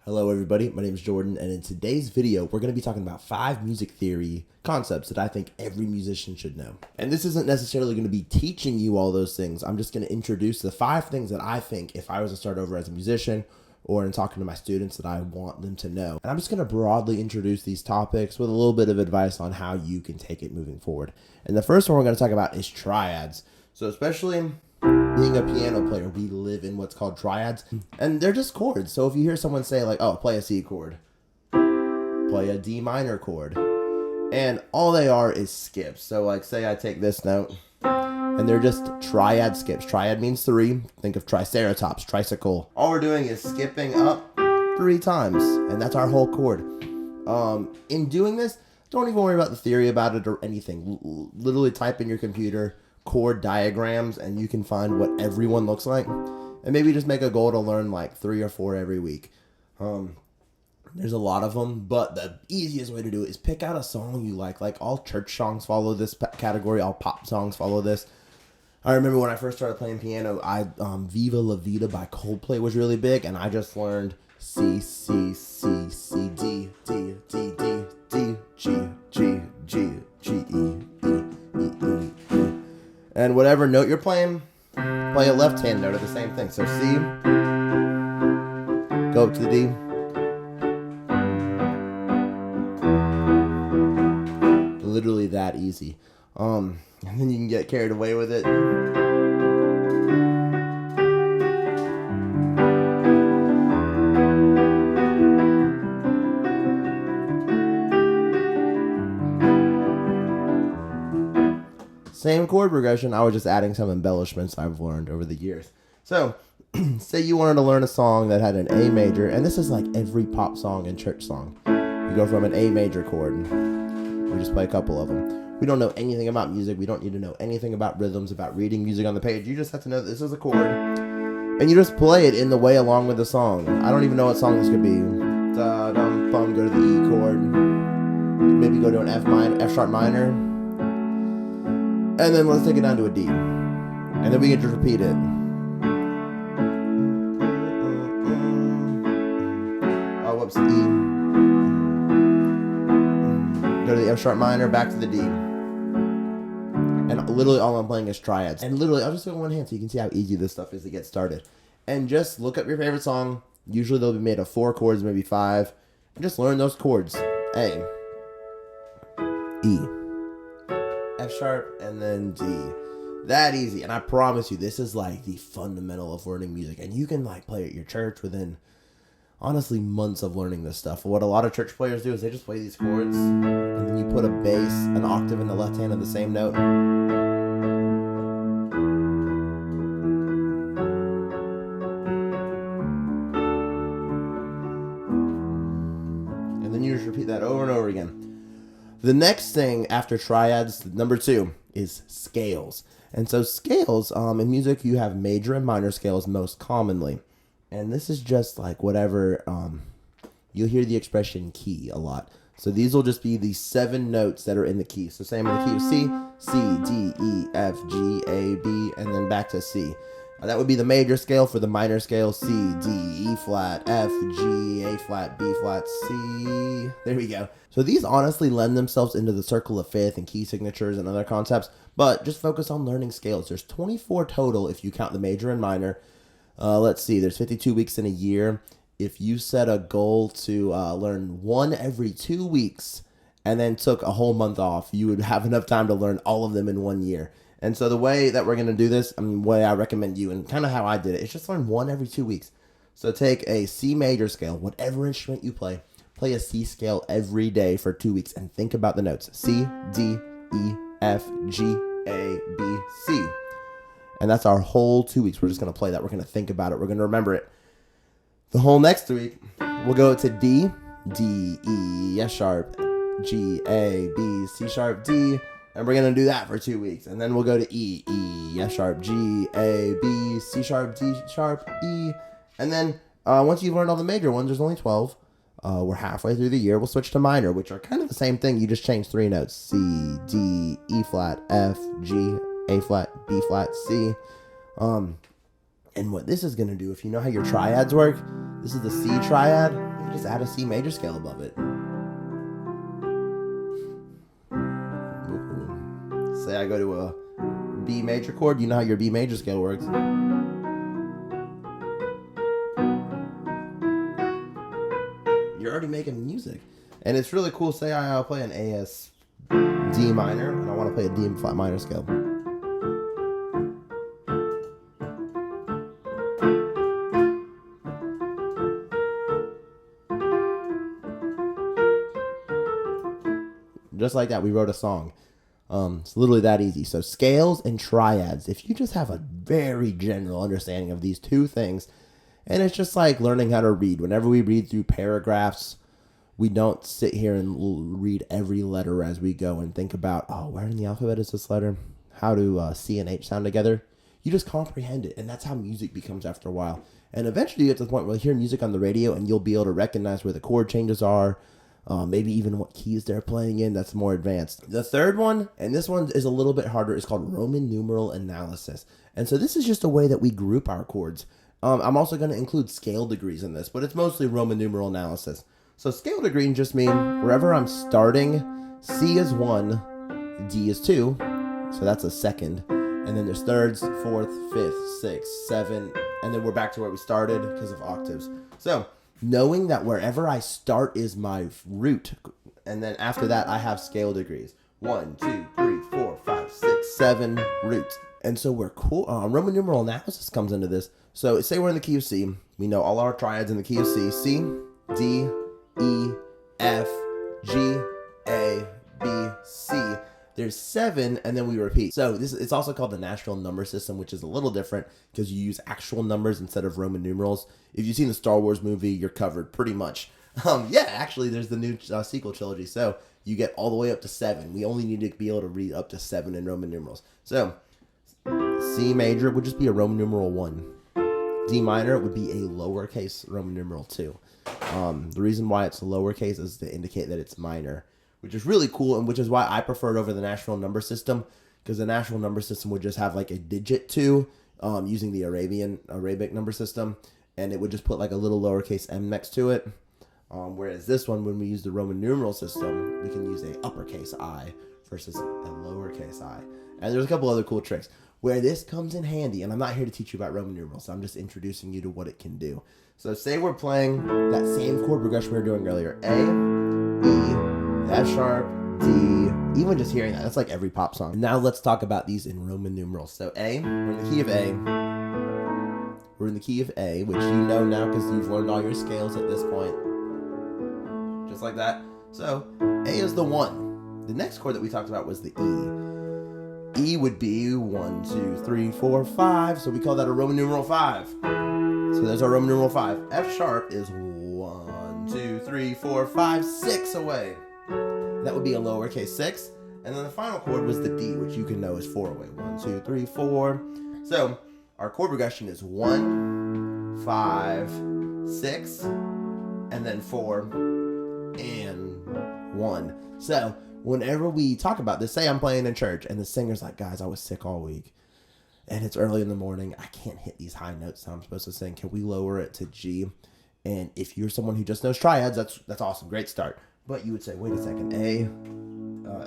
Hello everybody, my name is Jordan, and in today's video, we're going to be talking about 5 music theory concepts that I think every musician should know. And this isn't necessarily going to be teaching you all those things. I'm just going to introduce the 5 things that I think if I was to start over as a musician or in talking to my students that I want them to know. And I'm just going to broadly introduce these topics with a little bit of advice on how you can take it moving forward. And the first one we're going to talk about is triads. So especially being a piano player, we live in what's called triads, and they're just chords. So if you hear someone say like, oh, play a C chord, play a D minor chord, and all they are is skips. So like say I take this note, and they're just triad skips. Triad means 3. Think of triceratops, tricycle. All we're doing is skipping up 3 times, and that's our whole chord. In doing this, don't even worry about the theory about it or anything. Literally type in your computer chord diagrams and you can find what everyone looks like, and maybe just make a goal to learn like 3 or 4 every week. There's a lot of them, but the easiest way to do it is pick out a song you like all church songs follow this category, all pop songs follow this. I remember when I first started playing piano, Viva La Vida by Coldplay was really big, and I just learned C, C, C, C, D, D, D, D, D, G, G, G, G, E, E, E, E, E. And whatever note you're playing, play a left-hand note of the same thing. So C, go up to the D, literally that easy. And then you can get carried away with it. Same chord progression, I was just adding some embellishments I've learned over the years. So, say you wanted to learn a song that had an A major, and this is like every pop song and church song. You go from an A major chord, and we just play a couple of them. We don't know anything about music, we don't need to know anything about rhythms, about reading music on the page. You just have to know that this is a chord, and you just play it in the way along with the song. I don't even know what song this could be. Da-dum-bum, go to the E chord, maybe go to an F sharp minor, and then let's take it down to a D. And then we can just repeat it. Oh, whoops, E. Go to the F sharp minor, back to the D. And literally all I'm playing is triads. And literally, I'll just do it with one hand so you can see how easy this stuff is to get started. And just look up your favorite song. Usually they'll be made of 4 chords, maybe 5. And just learn those chords. A, E, F sharp, and then D. That easy. And I promise you, this is like the fundamental of learning music. And you can like play at your church within, honestly, months of learning this stuff. What a lot of church players do is they just play these chords, and then you put a bass, an octave in the left hand of the same note. And then you just repeat that over and over again. The next thing after triads, number 2, is scales. And so scales, in music, you have major and minor scales most commonly. And this is just like whatever, you'll hear the expression key a lot. So these will just be the 7 notes that are in the key. So same in the key of C, C, D, E, F, G, A, B, and then back to C. That would be the major scale. For the minor scale, C, D, E flat, F, G, A flat, B flat, C. There we go. So these honestly lend themselves into the circle of fifth and key signatures and other concepts, but just focus on learning scales. There's 24 total if you count the major and minor. Let's see, there's 52 weeks in a year. If you set a goal to learn 1 every 2 weeks and then took a whole month off, you would have enough time to learn all of them in 1 year. And so the way that we're going to do this, the way I recommend you, and kind of how I did it, is just learn 1 every 2 weeks. So take a C major scale, whatever instrument you play a C scale every day for 2 weeks, and think about the notes. C, D, E, F, G, A, B, C. And that's our whole 2 weeks. We're just going to play that. We're going to think about it. We're going to remember it. The whole next week, we'll go to D, D, E, F sharp, G, A, B, C sharp, D. And we're going to do that for 2 weeks. And then we'll go to E, E, F sharp, G, A, B, C sharp, D sharp, E. And then once you've learned all the major ones, there's only 12. We're halfway through the year. We'll switch to minor, which are kind of the same thing. You just change 3 notes. C, D, E flat, F, G, A flat, B flat, C. And what this is going to do, if you know how your triads work, this is the C triad. You just add a C major scale above it. Ooh. Say I go to a B major chord, you know how your B major scale works. You're already making music. And it's really cool. Say I play an AS D minor and I want to play a D flat minor scale. Just like that, we wrote a song. It's literally that easy. So scales and triads, if you just have a very general understanding of these two things, and it's just like learning how to read. Whenever we read through paragraphs, we don't sit here and read every letter as we go and think about, oh, where in the alphabet is this letter? How do C and H sound together? You just comprehend it, and that's how music becomes after a while. And eventually you get to the point where you hear music on the radio and you'll be able to recognize where the chord changes are, maybe even what keys they're playing in. That's more advanced. The third one, and this one is a little bit harder, is called Roman numeral analysis. And so this is just a way that we group our chords. I'm also going to include scale degrees in this, but it's mostly Roman numeral analysis. So scale degree just mean wherever I'm starting, C is 1, D is 2, so that's a second. And then there's thirds, fourth, fifth, sixth, 7, and then we're back to where we started because of octaves. So knowing that wherever I start is my root, and then after that I have scale degrees. 1, 2, 3, 4, 5, 6, 7 roots. And so we're cool. Roman numeral analysis comes into this. So say we're in the key of C. We know all our triads in the key of C. C, D, E, F, G, A, B, C. There's 7, and then we repeat. So it's also called the natural number system, which is a little different because you use actual numbers instead of Roman numerals. If you've seen the Star Wars movie, you're covered pretty much. Yeah, actually, there's the new sequel trilogy, so you get all the way up to 7. We only need to be able to read up to 7 in Roman numerals. So C major would just be a Roman numeral 1. D minor would be a lowercase Roman numeral 2. The reason why it's lowercase is to indicate that it's minor, which is really cool, and which is why I prefer it over the natural number system, because the natural number system would just have like a digit 2 using the Arabic number system, and it would just put like a little lowercase m next to it. Whereas this one, when we use the Roman numeral system, we can use a uppercase I versus a lowercase I. And there's a couple other cool tricks where this comes in handy, and I'm not here to teach you about Roman numerals, so I'm just introducing you to what it can do. So say we're playing that same chord progression we were doing earlier. A, E, F sharp, D. Even just hearing that's like every pop song. Now let's talk about these in Roman numerals. So A, we're in the key of A. We're in the key of A, which you know now because you've learned all your scales at this point. Just like that. So A is the 1. The next chord that we talked about was the E. E would be 1, 2, 3, 4, 5. So we call that a Roman numeral 5. So there's our Roman numeral 5. F sharp is 1, 2, 3, 4, 5, 6 away. That would be a lowercase 6. And then the final chord was the D, which you can know is 4 away. 1, 2, 3, 4. So our chord progression is 1, 5, 6, and then 4, and 1. So whenever we talk about this, say I'm playing in church and the singer's like, guys, I was sick all week. And it's early in the morning. I can't hit these high notes that I'm supposed to sing. Can we lower it to G? And if you're someone who just knows triads, that's awesome. Great start. But you would say, wait a second. A,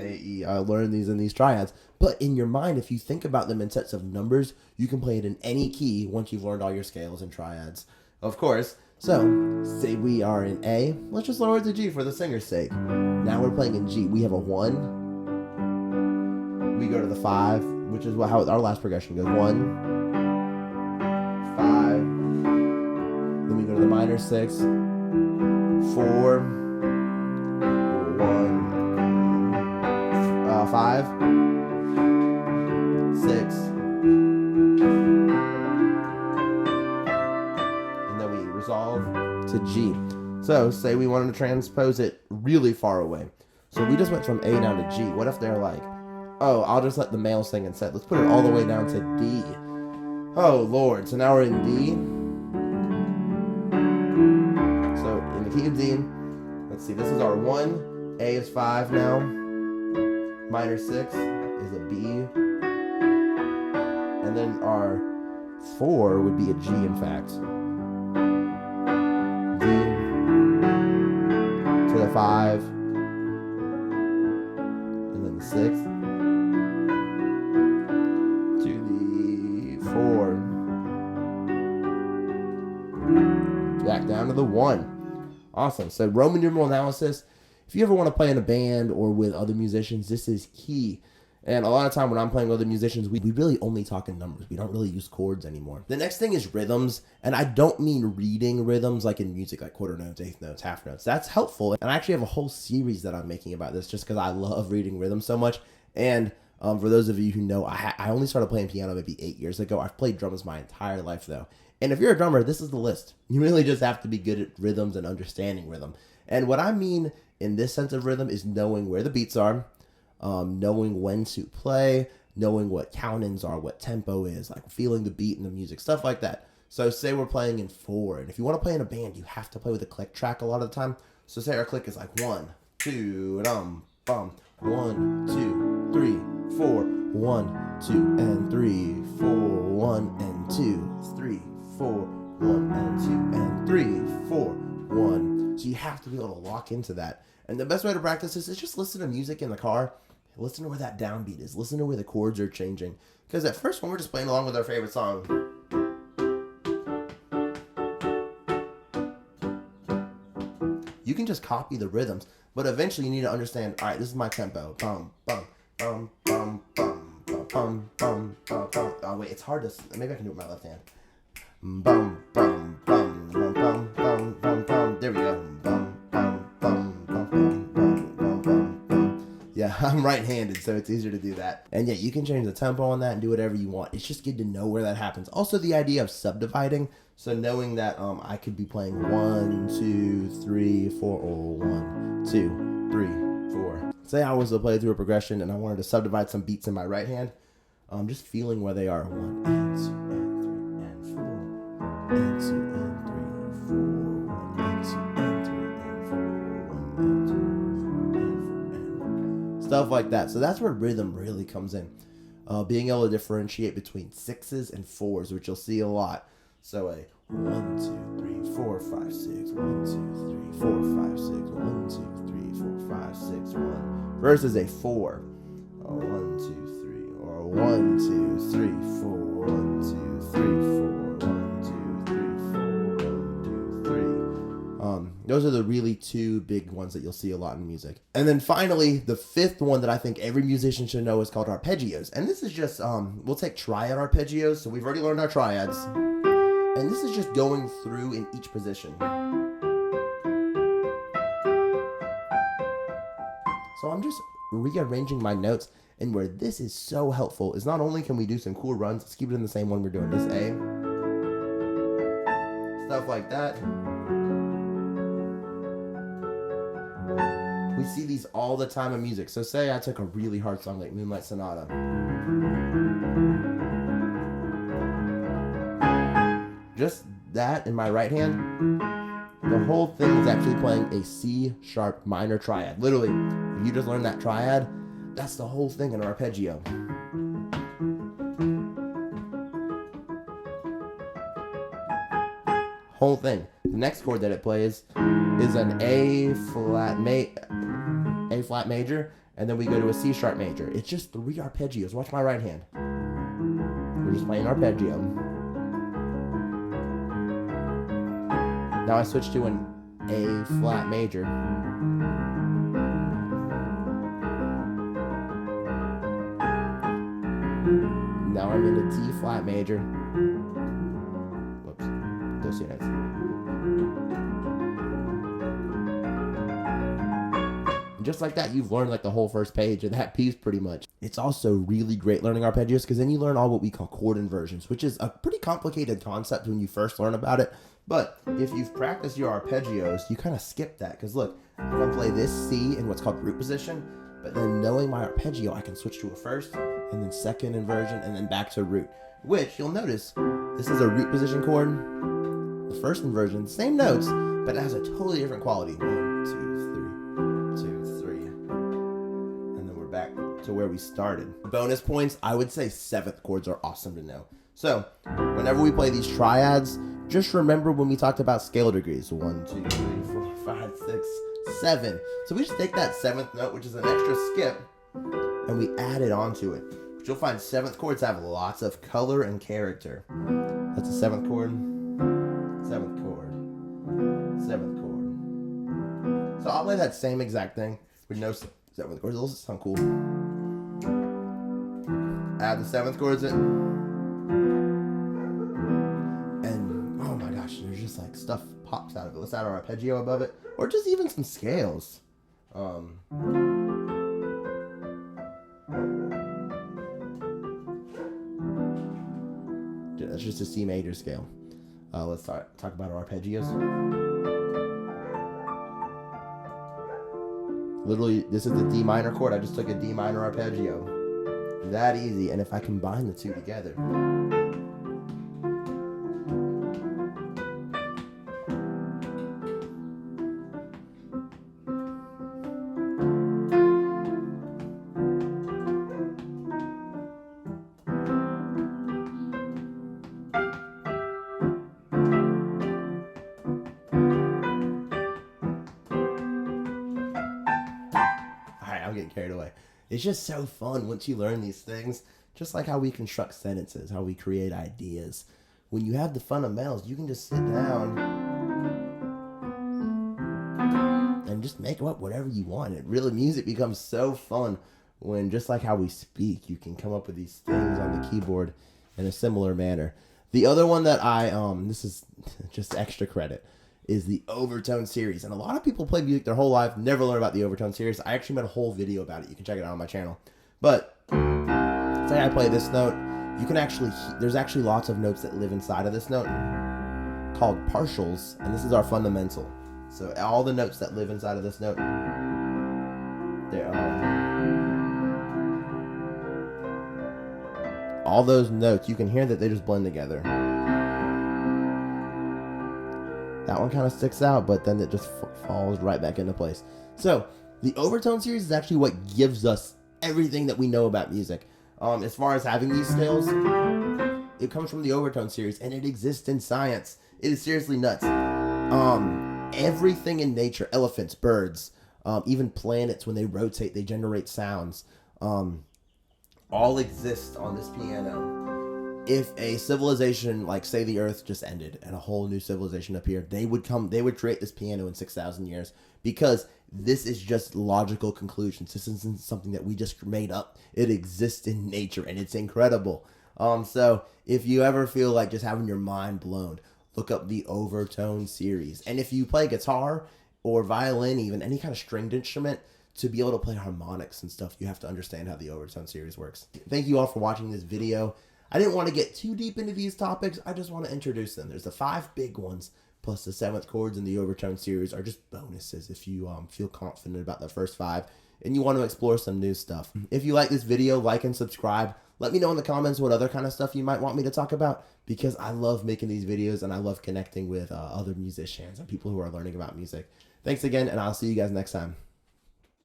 E, I learned these in these triads. But in your mind, if you think about them in sets of numbers, you can play it in any key once you've learned all your scales and triads. Of course. So, say we are in A. Let's just lower it to G for the singer's sake. Now we're playing in G. We have a 1. We go to the 5, which is how our last progression goes. 1, 5. Then we go to the minor 6, 4, 1, 5, 6. And then we resolve to G. So say we wanted to transpose it really far away. So we just went from A down to G. What if they're like, oh, I'll just let the male sing instead. Let's put it all the way down to D. Oh, Lord. So now we're in D. So in the key of D, let's see. This is our 1. A is 5 now. Minor 6 is a B. And then our 4 would be a G, in fact. D. the 5, and then the 6, to the 4, back down to the 1. Awesome. So Roman numeral analysis, if you ever want to play in a band or with other musicians, this is key. And a lot of time when I'm playing with other musicians, we really only talk in numbers. We don't really use chords anymore. The next thing is rhythms. And I don't mean reading rhythms like in music, like quarter notes, eighth notes, half notes. That's helpful. And I actually have a whole series that I'm making about this just because I love reading rhythms so much. And for those of you who know, I only started playing piano maybe 8 years ago. I've played drums my entire life though. And if you're a drummer, this is the list. You really just have to be good at rhythms and understanding rhythm. And what I mean in this sense of rhythm is knowing where the beats are, knowing when to play, knowing what count-ins are, what tempo is, like feeling the beat in the music, stuff like that. So say we're playing in 4, and if you want to play in a band, you have to play with a click track a lot of the time. So say our click is like 1, 2, bum, 1, 2, 3, 4, 1, 2, and 3, 4, 1, and 2, 3, 4, 1, and 2, and 3, 4, 1. So you have to be able to lock into that. And the best way to practice this is just listen to music in the car. Listen to where that downbeat is. Listen to where the chords are changing. Because at first, when we're just playing along with our favorite song, you can just copy the rhythms. But eventually, you need to understand, all right, this is my tempo. Bum, bum, bum, bum, bum, bum, bum, bum, bum. Oh, wait, it's hard to... Maybe I can do it with my left hand. Bum, bum, bum, bum, bum, bum, bum, bum. There we go. Yeah, I'm right-handed, so it's easier to do that. And yeah, you can change the tempo on that and do whatever you want. It's just good to know where that happens. Also, the idea of subdividing, so knowing that I could be playing 1, 2, 3, 4, or 1, 2, 3, 4. Say I was to play through a progression and I wanted to subdivide some beats in my right hand. Just feeling where they are. 1, and 2, and 3, and 4, and 2, and 3, 4, 1, and 2, and 3, and 4, 1, and 2. Stuff like that. So that's where rhythm really comes in. Being able to differentiate between 6s and 4s, which you'll see a lot. So a 1, 2, 3, 4, 5, 6, 1, 2, 3, 4, 5, 6, 1, 2, 3, 4, 5, 6, 1. Versus a 4. 1, 2, 3, or 1, 2, 3, 4, 1, 2, 3, 4, 1, 2, 3, 4, 1, 2, 3. Those are the really two big ones that you'll see a lot in music. And then finally, the 5th one that I think every musician should know is called arpeggios. And this is just, we'll take triad arpeggios. So we've already learned our triads. And this is just going through in each position. So I'm just rearranging my notes. And where this is so helpful is not only can we do some cool runs, let's keep it in the same one we're doing. This A. Stuff like that. We see these all the time in music. So say I took a really hard song like Moonlight Sonata. Just that in my right hand, the whole thing is actually playing a C sharp minor triad. Literally, if you just learn that triad, that's the whole thing in an arpeggio. Whole thing. The next chord that it plays is an A flat major, and then we go to a C sharp major. It's just 3 arpeggios. Watch my right hand. We're just playing arpeggio. Now I switch to an A flat major. Now I'm in a T flat major. Whoops, those 2 notes. And just like that, you've learned like the whole first page of that piece pretty much. It's also really great learning arpeggios because then you learn all what we call chord inversions, which is a pretty complicated concept when you first learn about it. But if you've practiced your arpeggios, you kind of skip that because look, I'm going to play this C in what's called root position, but then knowing my arpeggio, I can switch to a first and then second inversion and then back to root, which you'll notice this is a root position chord. The first inversion, same notes, but it has a totally different quality. 1, 2, 3, 2, 3. And then we're back to where we started. Bonus points, I would say 7th chords are awesome to know. So whenever we play these triads, just remember when we talked about scale degrees. 1, 2, 3, 4, 5, 6. 7. So we just take that 7th note, which is an extra skip, and we add it onto it. But you'll find 7th chords have lots of color and character. That's a 7th chord, 7th chord, 7th chord. So I'll play that same exact thing with no 7th chords. Those sound cool. Add the 7th chords in. And oh my gosh, there's just like stuff pops out of it. Let's add our arpeggio above it. Or just even some scales. That's just a C major scale. Let's talk about our arpeggios. Literally, this is the D minor chord. I just took a D minor arpeggio. That easy. And if I combine the two together, I'm getting carried away. It's just so fun once you learn these things. Just like how we construct sentences, how we create ideas. When you have the fundamentals, you can just sit down and just make up whatever you want. It really, music becomes so fun when, just like how we speak, you can come up with these things on the keyboard in a similar manner. The other one that this is just extra credit, is the OverTone series. And a lot of people play music their whole life, never learn about the OverTone series. I actually made a whole video about it. You can check it out on my channel. But say I play this note, you can actually, there's actually lots of notes that live inside of this note called partials, and this is our fundamental. So all the notes that live inside of this note, there are all those notes. You can hear that they just blend together. That one kind of sticks out, but then it just falls right back into place. So the OverTone series is actually what gives us everything that we know about music. As far as having these scales, it comes from the OverTone series, and it exists in science. It is seriously nuts. Everything in nature, elephants, birds, even planets, when they rotate, they generate sounds. All exist on this piano. If a civilization, like say the Earth just ended and a whole new civilization appeared, they would create this piano in 6,000 years, because this is just logical conclusions. This isn't something that we just made up. It exists in nature, and it's incredible. So if you ever feel like just having your mind blown, look up the OverTone series. And if you play guitar or violin, even any kind of stringed instrument, to be able to play harmonics and stuff, you have to understand how the OverTone series works. Thank you all for watching this video. I didn't want to get too deep into these topics. I just want to introduce them. There's the 5 big ones, plus the 7th chords in the OverTone series are just bonuses if you feel confident about the first 5 and you want to explore some new stuff. If you like this video, like and subscribe. Let me know in the comments what other kind of stuff you might want me to talk about, because I love making these videos and I love connecting with other musicians and people who are learning about music. Thanks again, and I'll see you guys next time.